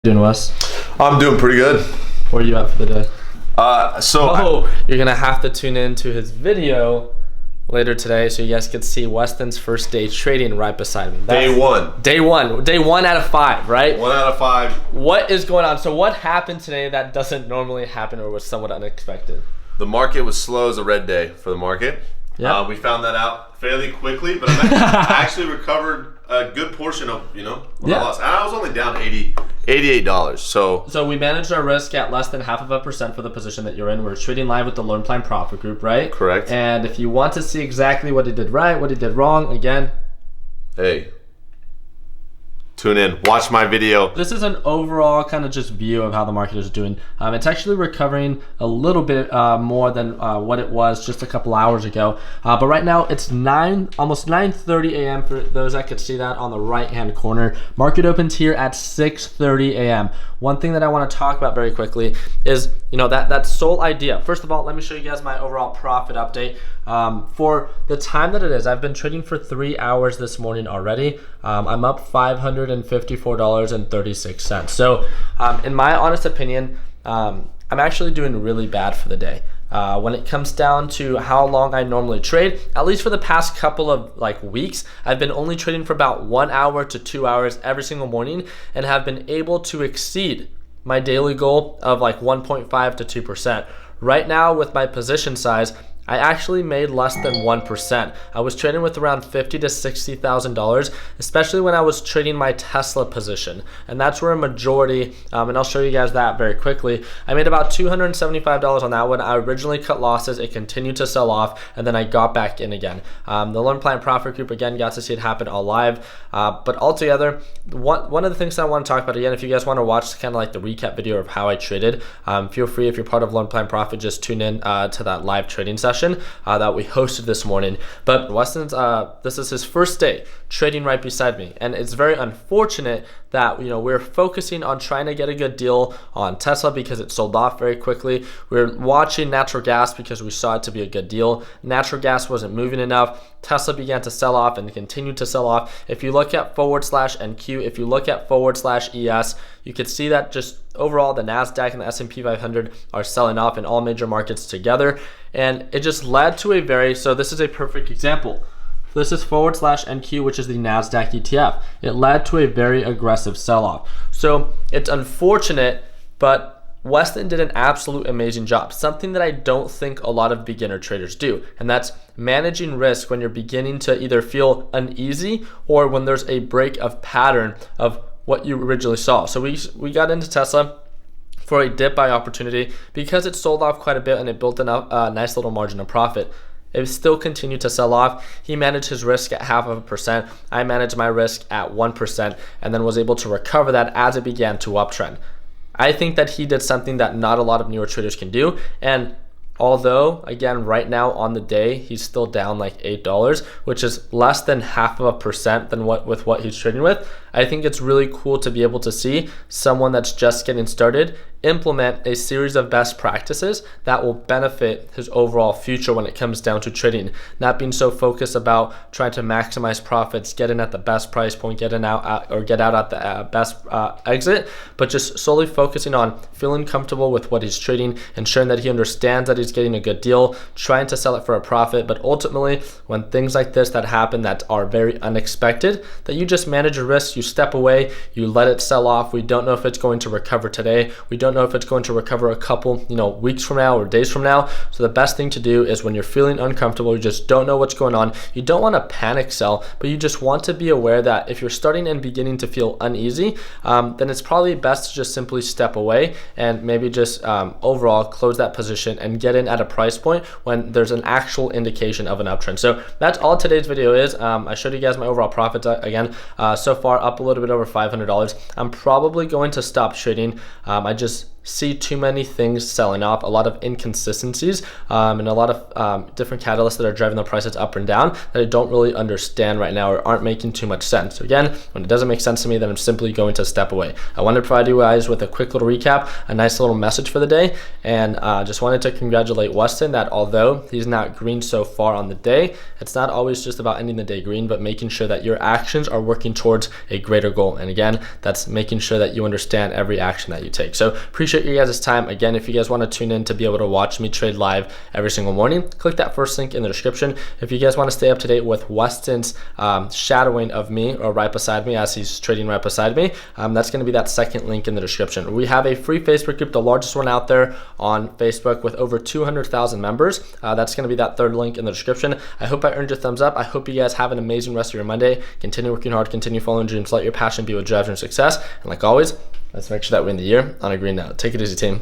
Doing, Wes? I'm doing pretty good. Where are you at for the day? You're gonna have to tune in to his video later today so you guys can see Weston's first day trading right beside me. Day one out of 5, right? 1 out of 5. What is going on? So what happened today that doesn't normally happen or was somewhat unexpected? The market was slow as a red day for the market. Yeah. We found that out fairly quickly, but I actually recovered a good portion of I lost. And I was only down $88. So we managed our risk at less than 0.5% for the position that you're in. We're trading live with the Learn Plan Profit Group, right? Correct. And if you want to see exactly what he did right, what he did wrong, again, hey, tune in, watch my video. This is an overall kind of just view of how the market is doing. It's actually recovering a little bit more than what it was just a couple hours ago. But right now it's almost 9:30 a.m. for those that could see that on the right-hand corner. Market opens here at 6:30 a.m. One thing that I want to talk about very quickly is that sole idea. First of all, let me show you guys my overall profit update. For the time that it is, I've been trading for 3 hours this morning already. I'm up $554.36. So in my honest opinion, I'm actually doing really bad for the day. When it comes down to how long I normally trade, at least for the past couple of weeks, I've been only trading for about 1 hour to 2 hours every single morning and have been able to exceed my daily goal of 1.5 to 2%. Right now with my position size, I actually made less than 1%. I was trading with around $50,000 to $60,000, especially when I was trading my Tesla position. And that's where a majority, and I'll show you guys that very quickly. I made about $275 on that one. I originally cut losses. It continued to sell off, and then I got back in again. The Learn Plan Profit Group, again, got to see it happen all live. But altogether, one of the things that I want to talk about, again, if you guys want to watch kind of the recap video of how I traded, feel free, if you're part of Learn Plan Profit, just tune in to that live trading session that we hosted this morning. But Weston's, this is his first day trading right beside me, and it's very unfortunate that we're focusing on trying to get a good deal on Tesla because it sold off very quickly. We're watching natural gas because we saw it to be a good deal. Natural gas wasn't moving enough. Tesla began to sell off and continued to sell off. If you look at /NQ, if you look at /ES, you could see that just overall the NASDAQ and the S&P 500 are selling off in all major markets together. And it just led to so this is a perfect example. This is /NQ, which is the NASDAQ ETF. It led to a very aggressive sell-off. So it's unfortunate, but Weston did an absolute amazing job. Something that I don't think a lot of beginner traders do, and that's managing risk when you're beginning to either feel uneasy or when there's a break of pattern of what you originally saw. So we got into Tesla for a dip buy opportunity because it sold off quite a bit and it built a nice little margin of profit. It still continued to sell off. He managed his risk at 0.5%. I managed my risk at 1% and then was able to recover that as it began to uptrend. I think that he did something that not a lot of newer traders can do. And although, again, right now on the day, he's still down $8, which is less than 0.5% than with what he's trading with, I think it's really cool to be able to see someone that's just getting started implement a series of best practices that will benefit his overall future when it comes down to trading. Not being so focused about trying to maximize profits, get in at the best price point, get out at the best exit, but just solely focusing on feeling comfortable with what he's trading, ensuring that he understands that he's getting a good deal, trying to sell it for a profit. But ultimately, when things like this that happen that are very unexpected, that you just manage your risk, you step away, you let it sell off. We don't know if it's going to recover today. We don't know if it's going to recover a couple weeks from now or days from now. So the best thing to do is when you're feeling uncomfortable, you just don't know what's going on, you don't want to panic sell, but you just want to be aware that if you're starting and beginning to feel uneasy, then it's probably best to just simply step away and maybe just overall close that position and get in at a price point when there's an actual indication of an uptrend. So that's all today's video is. I showed you guys my overall profits again. So far up a little bit over $500. I'm probably going to stop trading. I just see too many things selling off, a lot of inconsistencies, and a lot of different catalysts that are driving the prices up and down that I don't really understand right now or aren't making too much sense. So again, when it doesn't make sense to me, then I'm simply going to step away. I wanted to provide you guys with a quick little recap, a nice little message for the day, and just wanted to congratulate Weston that although he's not green so far on the day, it's not always just about ending the day green, but making sure that your actions are working towards a greater goal. And again, that's making sure that you understand every action that you take. So appreciate you guys' time. Again, if you guys want to tune in to be able to watch me trade live every single morning, click that first link in the description. If you guys want to stay up to date with Weston's shadowing of me or right beside me as he's trading right beside me, that's going to be that second link in the description. We have a free Facebook group, the largest one out there on Facebook with over 200,000 members. That's going to be that third link in the description. I hope I earned your thumbs up. I hope you guys have an amazing rest of your Monday. Continue working hard, continue following dreams, let your passion be what drives your success. And like always, let's make sure that we end the year on a green note. Take it easy, team.